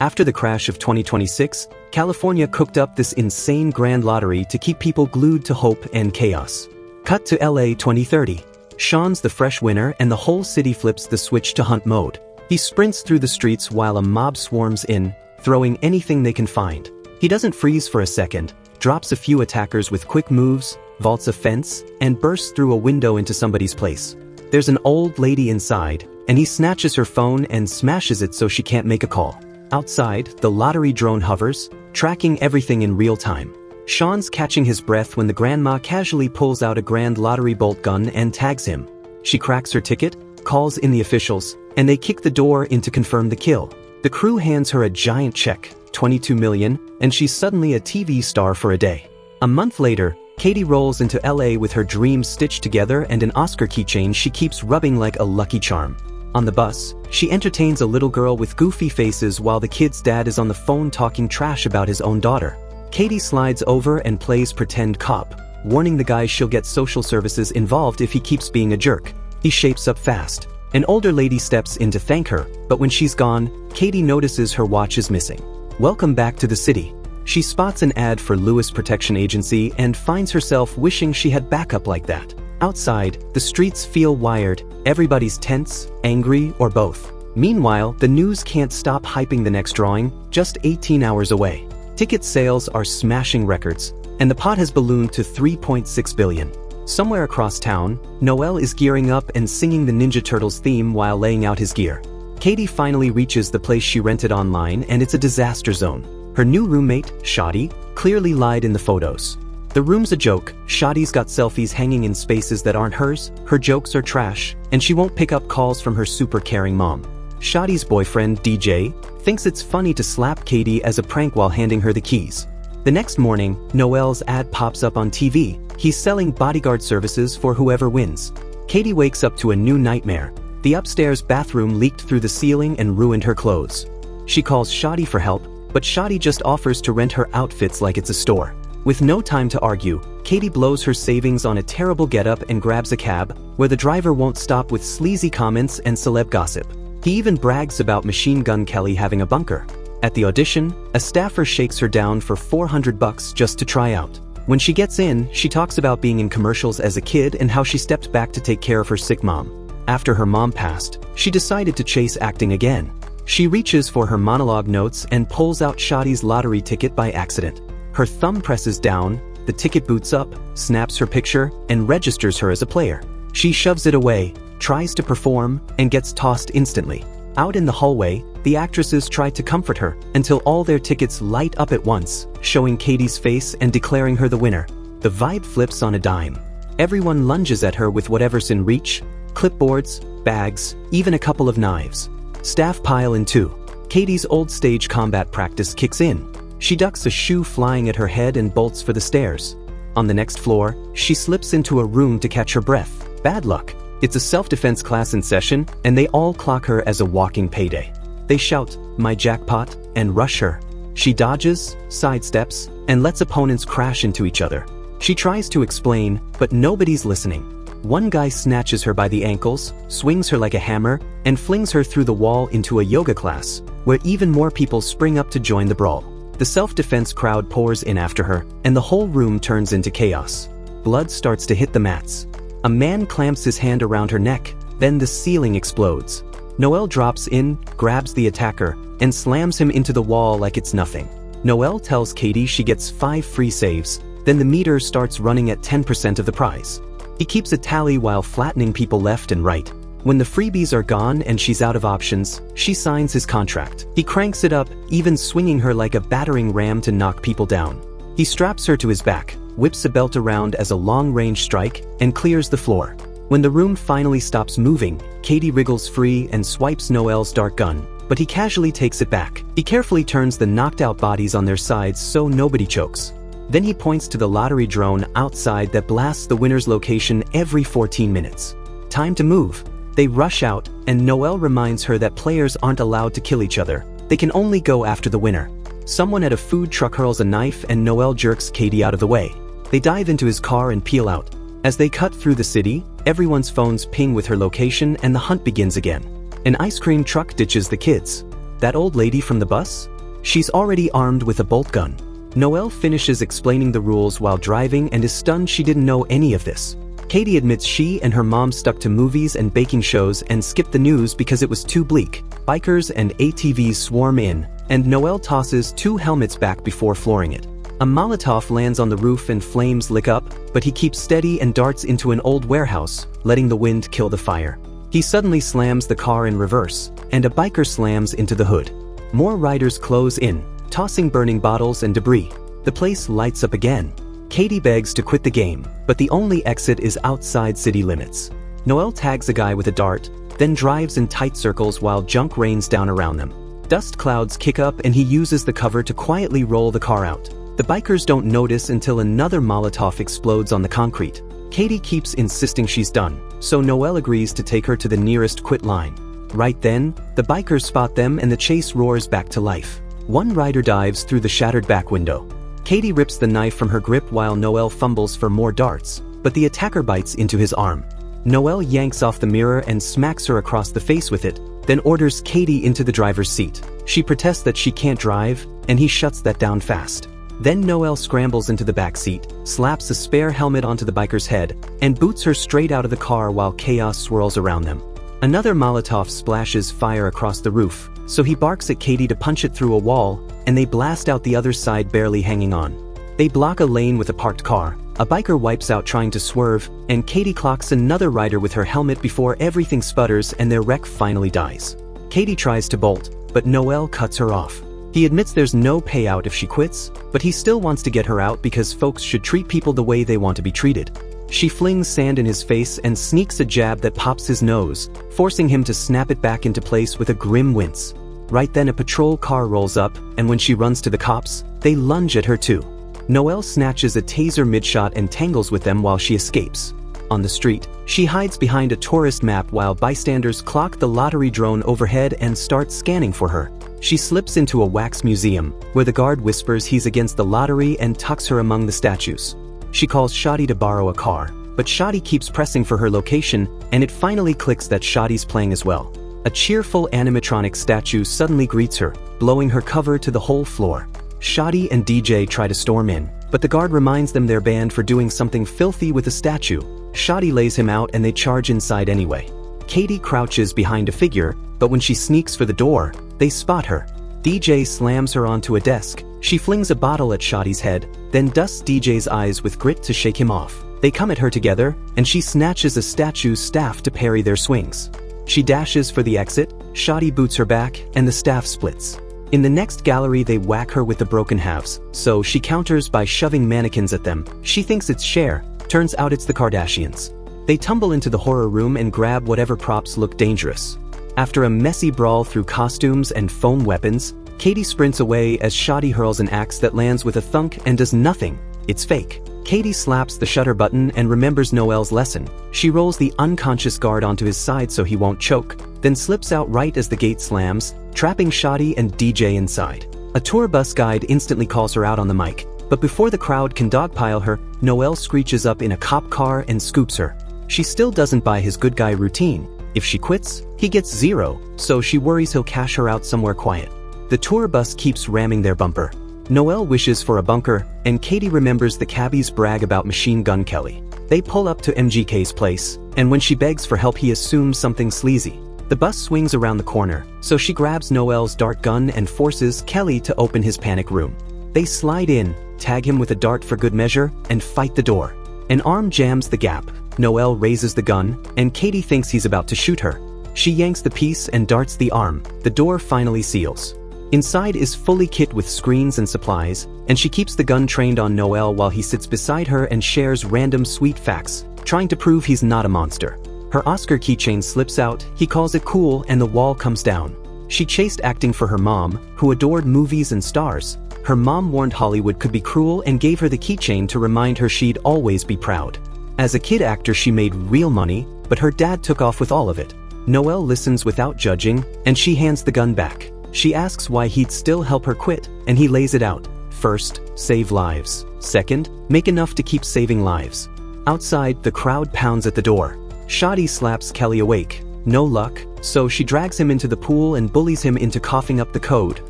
After the crash of 2026, California cooked up this insane grand lottery to keep people glued to hope and chaos. Cut to LA 2030. Sean's the fresh winner and the whole city flips the switch to hunt mode. He sprints through the streets while a mob swarms in, throwing anything they can find. He doesn't freeze for a second, drops a few attackers with quick moves, vaults a fence, and bursts through a window into somebody's place. There's an old lady inside, and he snatches her phone and smashes it so she can't make a call. Outside, the lottery drone hovers, tracking everything in real time. Sean's catching his breath when the grandma casually pulls out a grand lottery bolt gun and tags him. She cracks her ticket, calls in the officials, and they kick the door in to confirm the kill. The crew hands her a giant check, $22 million, and she's suddenly a TV star for a day. A month later, Katie rolls into LA with her dreams stitched together and an Oscar keychain she keeps rubbing like a lucky charm. On the bus, she entertains a little girl with goofy faces while the kid's dad is on the phone talking trash about his own daughter. Katie slides over and plays pretend cop, warning the guy she'll get social services involved if he keeps being a jerk. He shapes up fast. An older lady steps in to thank her, but when she's gone, Katie notices her watch is missing. Welcome back to the city. She spots an ad for Lewis Protection Agency and finds herself wishing she had backup like that. Outside, the streets feel wired, everybody's tense, angry, or both. Meanwhile, the news can't stop hyping the next drawing, just 18 hours away. Ticket sales are smashing records, and the pot has ballooned to $3.6 billion. Somewhere across town, Noel is gearing up and singing the Ninja Turtles theme while laying out his gear. Katie finally reaches the place she rented online and it's a disaster zone. Her new roommate, Shadi, clearly lied in the photos. The room's a joke, Shadi's got selfies hanging in spaces that aren't hers, her jokes are trash, and she won't pick up calls from her super caring mom. Shadi's boyfriend, DJ, thinks it's funny to slap Katie as a prank while handing her the keys. The next morning, Noel's ad pops up on TV. He's selling bodyguard services for whoever wins. Katie wakes up to a new nightmare. The upstairs bathroom leaked through the ceiling and ruined her clothes. She calls Shadi for help, but Shadi just offers to rent her outfits like it's a store. With no time to argue, Katie blows her savings on a terrible getup and grabs a cab, where the driver won't stop with sleazy comments and celeb gossip. He even brags about Machine Gun Kelly having a bunker. At the audition, a staffer shakes her down for $400 just to try out. When she gets in, she talks about being in commercials as a kid and how she stepped back to take care of her sick mom. After her mom passed, she decided to chase acting again. She reaches for her monologue notes and pulls out Shadi's lottery ticket by accident. Her thumb presses down, the ticket boots up, snaps her picture, and registers her as a player. She shoves it away, tries to perform, and gets tossed instantly. Out in the hallway, the actresses try to comfort her until all their tickets light up at once, showing Katie's face and declaring her the winner. The vibe flips on a dime. Everyone lunges at her with whatever's in reach, clipboards, bags, even a couple of knives. Staff pile in too. Katie's old stage combat practice kicks in. She ducks a shoe flying at her head and bolts for the stairs. On the next floor, she slips into a room to catch her breath. Bad luck. It's a self-defense class in session, and they all clock her as a walking payday. They shout, "My jackpot," and rush her. She dodges, sidesteps, and lets opponents crash into each other. She tries to explain, but nobody's listening. One guy snatches her by the ankles, swings her like a hammer, and flings her through the wall into a yoga class, where even more people spring up to join the brawl. The self-defense crowd pours in after her, and the whole room turns into chaos. Blood starts to hit the mats. A man clamps his hand around her neck, then the ceiling explodes. Noel drops in, grabs the attacker, and slams him into the wall like it's nothing. Noel tells Katie she gets 5 free saves, then the meter starts running at 10% of the prize. He keeps a tally while flattening people left and right. When the freebies are gone and she's out of options, she signs his contract. He cranks it up, even swinging her like a battering ram to knock people down. He straps her to his back, whips a belt around as a long-range strike, and clears the floor. When the room finally stops moving, Katie wriggles free and swipes Noel's dart gun, but he casually takes it back. He carefully turns the knocked-out bodies on their sides so nobody chokes. Then he points to the lottery drone outside that blasts the winner's location every 14 minutes. Time to move. They rush out, and Noel reminds her that players aren't allowed to kill each other. They can only go after the winner. Someone at a food truck hurls a knife and Noel jerks Katie out of the way. They dive into his car and peel out. As they cut through the city, everyone's phones ping with her location and the hunt begins again. An ice cream truck ditches the kids. That old lady from the bus? She's already armed with a bolt gun. Noelle finishes explaining the rules while driving and is stunned she didn't know any of this. Katie admits she and her mom stuck to movies and baking shows and skipped the news because it was too bleak. Bikers and ATVs swarm in, and Noelle tosses 2 helmets back before flooring it. A Molotov lands on the roof and flames lick up, but he keeps steady and darts into an old warehouse, letting the wind kill the fire. He suddenly slams the car in reverse, and a biker slams into the hood. More riders close in, tossing burning bottles and debris. The place lights up again. Katie begs to quit the game, but the only exit is outside city limits. Noelle tags a guy with a dart, then drives in tight circles while junk rains down around them. Dust clouds kick up and he uses the cover to quietly roll the car out. The bikers don't notice until another Molotov explodes on the concrete. Katie keeps insisting she's done, so Noelle agrees to take her to the nearest quit line. Right then, the bikers spot them and the chase roars back to life. One rider dives through the shattered back window. Katie rips the knife from her grip while Noelle fumbles for more darts, but the attacker bites into his arm. Noelle yanks off the mirror and smacks her across the face with it, then orders Katie into the driver's seat. She protests that she can't drive, and he shuts that down fast. Then Noelle scrambles into the back seat, slaps a spare helmet onto the biker's head, and boots her straight out of the car while chaos swirls around them. Another Molotov splashes fire across the roof, so he barks at Katie to punch it through a wall, and they blast out the other side barely hanging on. They block a lane with a parked car. A biker wipes out trying to swerve, and Katie clocks another rider with her helmet before everything sputters and their wreck finally dies. Katie tries to bolt, but Noelle cuts her off. He admits there's no payout if she quits, but he still wants to get her out because folks should treat people the way they want to be treated. She flings sand in his face and sneaks a jab that pops his nose, forcing him to snap it back into place with a grim wince. Right then a patrol car rolls up, and when she runs to the cops, they lunge at her too. Noelle snatches a taser mid-shot and tangles with them while she escapes. On the street, she hides behind a tourist map while bystanders clock the lottery drone overhead and start scanning for her. She slips into a wax museum, where the guard whispers he's against the lottery and tucks her among the statues. She calls Shadi to borrow a car, but Shadi keeps pressing for her location, and it finally clicks that Shadi's playing as well. A cheerful animatronic statue suddenly greets her, blowing her cover to the whole floor. Shadi and DJ try to storm in, but the guard reminds them they're banned for doing something filthy with the statue. Shadi lays him out and they charge inside anyway. Katie crouches behind a figure, but when she sneaks for the door, they spot her. DJ slams her onto a desk. She flings a bottle at Shadi's head, then dusts DJ's eyes with grit to shake him off. They come at her together, and she snatches a statue's staff to parry their swings. She dashes for the exit, Shadi boots her back, and the staff splits. In the next gallery they whack her with the broken halves, so she counters by shoving mannequins at them. She thinks it's Cher, turns out it's the Kardashians. They tumble into the horror room and grab whatever props look dangerous. After a messy brawl through costumes and foam weapons, Katie sprints away as Shadi hurls an axe that lands with a thunk and does nothing. It's fake. Katie slaps the shutter button and remembers Noelle's lesson. She rolls the unconscious guard onto his side so he won't choke, then slips out right as the gate slams, trapping Shadi and DJ inside. A tour bus guide instantly calls her out on the mic, but before the crowd can dogpile her, Noelle screeches up in a cop car and scoops her. She still doesn't buy his good guy routine. If she quits, he gets 0, so she worries he'll cash her out somewhere quiet. The tour bus keeps ramming their bumper. Noelle wishes for a bunker, and Katie remembers the cabbie's brag about Machine Gun Kelly. They pull up to MGK's place, and when she begs for help he assumes something sleazy. The bus swings around the corner, so she grabs Noelle's dart gun and forces Kelly to open his panic room. They slide in, tag him with a dart for good measure, and fight the door. An arm jams the gap. Noelle raises the gun, and Katie thinks he's about to shoot her. She yanks the piece and darts the arm. The door finally seals. Inside is fully kit with screens and supplies, and she keeps the gun trained on Noelle while he sits beside her and shares random sweet facts, trying to prove he's not a monster. Her Oscar keychain slips out, he calls it cool, and the wall comes down. She chased acting for her mom, who adored movies and stars. Her mom warned Hollywood could be cruel and gave her the keychain to remind her she'd always be proud. As a kid actor she made real money, but her dad took off with all of it. Noelle listens without judging, and she hands the gun back. She asks why he'd still help her quit, and he lays it out. First, save lives. Second, make enough to keep saving lives. Outside, the crowd pounds at the door. Shadi slaps Kelly awake. No luck, so she drags him into the pool and bullies him into coughing up the code,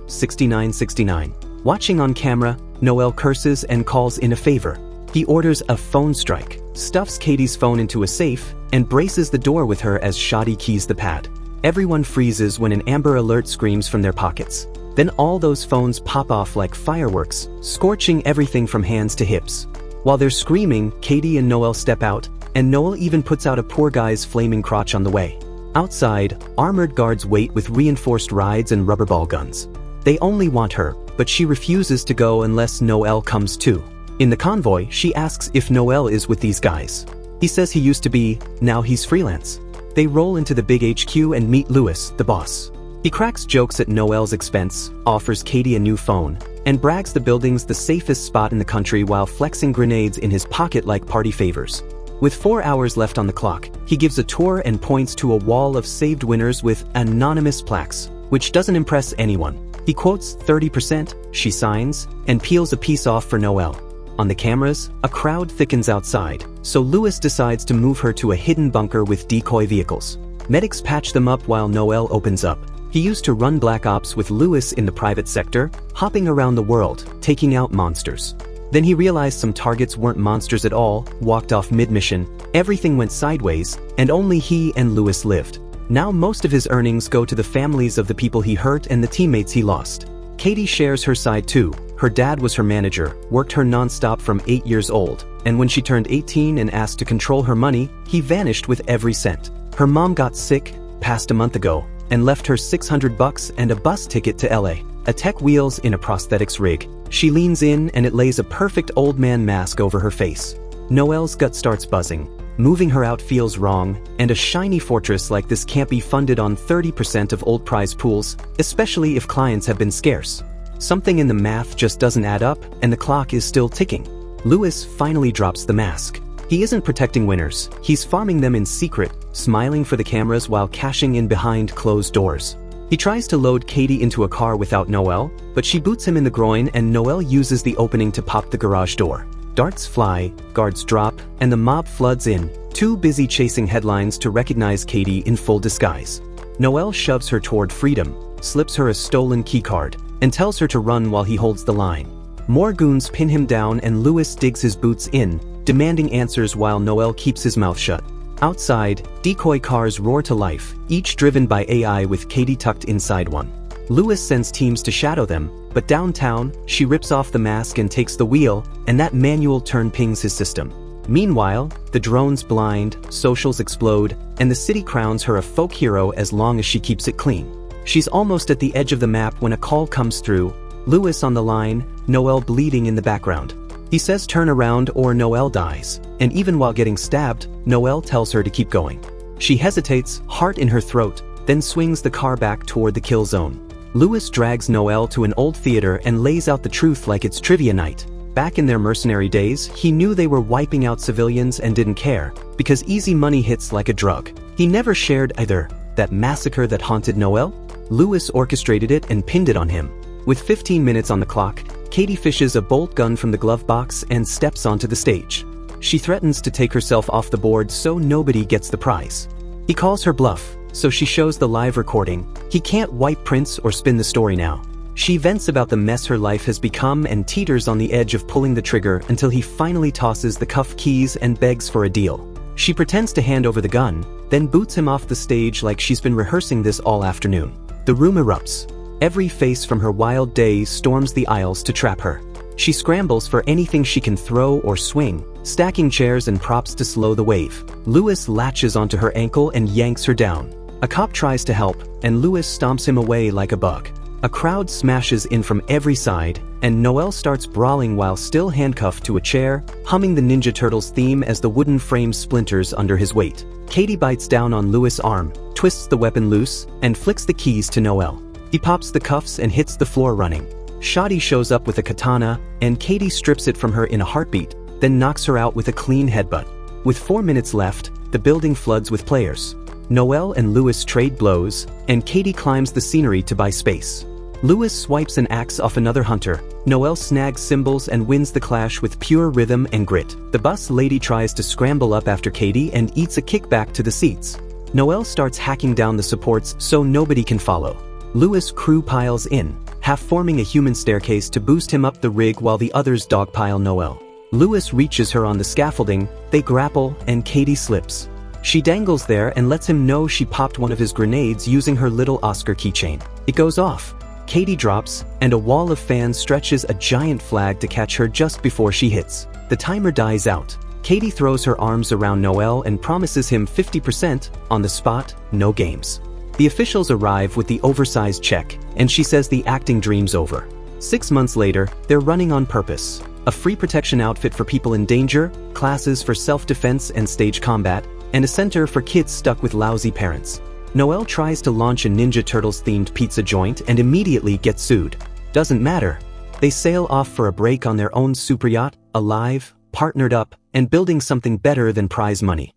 6969. Watching on camera, Noel curses and calls in a favor. He orders a phone strike, stuffs Katie's phone into a safe, and braces the door with her as Shadi keys the pad. Everyone freezes when an Amber Alert screams from their pockets. Then all those phones pop off like fireworks, scorching everything from hands to hips. While they're screaming, Katie and Noel step out, and Noel even puts out a poor guy's flaming crotch on the way. Outside, armored guards wait with reinforced rides and rubber ball guns. They only want her, but she refuses to go unless Noel comes too. In the convoy, she asks if Noel is with these guys. He says he used to be, now he's freelance. They roll into the big HQ and meet Louis, the boss. He cracks jokes at Noel's expense, offers Katie a new phone, and brags the building's the safest spot in the country while flexing grenades in his pocket like party favors. With 4 hours left on the clock, he gives a tour and points to a wall of saved winners with anonymous plaques, which doesn't impress anyone. He quotes 30%, she signs, and peels a piece off for Noel. On the cameras, a crowd thickens outside, so Louis decides to move her to a hidden bunker with decoy vehicles. Medics patch them up while Noel opens up. He used to run Black Ops with Louis in the private sector, hopping around the world, taking out monsters. Then he realized some targets weren't monsters at all, walked off mid-mission, everything went sideways, and only he and Louis lived. Now most of his earnings go to the families of the people he hurt and the teammates he lost. Katie shares her side too. Her dad was her manager, worked her non-stop from 8 years old, and when she turned 18 and asked to control her money, he vanished with every cent. Her mom got sick, passed a month ago, and left her $600 and a bus ticket to LA. A tech wheels in a prosthetics rig. She leans in and it lays a perfect old man mask over her face. Noel's gut starts buzzing. Moving her out feels wrong, and a shiny fortress like this can't be funded on 30% of old prize pools, especially if clients have been scarce. Something in the math just doesn't add up, and the clock is still ticking. Louis finally drops the mask. He isn't protecting winners, he's farming them in secret, smiling for the cameras while cashing in behind closed doors. He tries to load Katie into a car without Noel, but she boots him in the groin and Noel uses the opening to pop the garage door. Darts fly, guards drop, and the mob floods in, too busy chasing headlines to recognize Katie in full disguise. Noel shoves her toward freedom, slips her a stolen keycard, and tells her to run while he holds the line. More goons pin him down and Louis digs his boots in, demanding answers while Noel keeps his mouth shut. Outside, decoy cars roar to life, each driven by AI with Katie tucked inside one. Louis sends teams to shadow them, but downtown, she rips off the mask and takes the wheel, and that manual turn pings his system. Meanwhile, the drones blind, socials explode, and the city crowns her a folk hero as long as she keeps it clean. She's almost at the edge of the map when a call comes through, Louis on the line, Noel bleeding in the background. He says turn around or Noel dies, and even while getting stabbed, Noel tells her to keep going. She hesitates, heart in her throat, then swings the car back toward the kill zone. Louis drags Noel to an old theater and lays out the truth like it's trivia night. Back in their mercenary days, he knew they were wiping out civilians and didn't care, because easy money hits like a drug. He never shared either that massacre that haunted Noel. Louis orchestrated it and pinned it on him. With 15 minutes on the clock, Katie fishes a bolt gun from the glove box and steps onto the stage. She threatens to take herself off the board so nobody gets the prize. He calls her bluff, so she shows the live recording. He can't wipe prints or spin the story now. She vents about the mess her life has become and teeters on the edge of pulling the trigger until he finally tosses the cuff keys and begs for a deal. She pretends to hand over the gun, then boots him off the stage like she's been rehearsing this all afternoon. The room erupts. Every face from her wild days storms the aisles to trap her. She scrambles for anything she can throw or swing, stacking chairs and props to slow the wave. Louis latches onto her ankle and yanks her down. A cop tries to help, and Louis stomps him away like a bug. A crowd smashes in from every side, and Noel starts brawling while still handcuffed to a chair, humming the Ninja Turtles theme as the wooden frame splinters under his weight. Katie bites down on Louis' arm, twists the weapon loose, and flicks the keys to Noel. He pops the cuffs and hits the floor running. Shadi shows up with a katana, and Katie strips it from her in a heartbeat, then knocks her out with a clean headbutt. With 4 minutes left, the building floods with players. Noel and Louis trade blows, and Katie climbs the scenery to buy space. Louis swipes an axe off another hunter. Noel snags cymbals and wins the clash with pure rhythm and grit. The bus lady tries to scramble up after Katie and eats a kickback to the seats. Noelle starts hacking down the supports so nobody can follow. Louis' crew piles in, half forming a human staircase to boost him up the rig while the others dogpile Noelle. Louis reaches her on the scaffolding, they grapple, and Katie slips. She dangles there and lets him know she popped one of his grenades using her little Oscar keychain. It goes off. Katie drops, and a wall of fans stretches a giant flag to catch her just before she hits. The timer dies out. Katie throws her arms around Noelle and promises him 50% on the spot, no games. The officials arrive with the oversized check, and she says the acting dream's over. 6 months later, they're running on purpose. A free protection outfit for people in danger, classes for self-defense and stage combat, and a center for kids stuck with lousy parents. Noelle tries to launch a Ninja Turtles-themed pizza joint and immediately gets sued. Doesn't matter. They sail off for a break on their own super yacht, alive, partnered up, and building something better than prize money.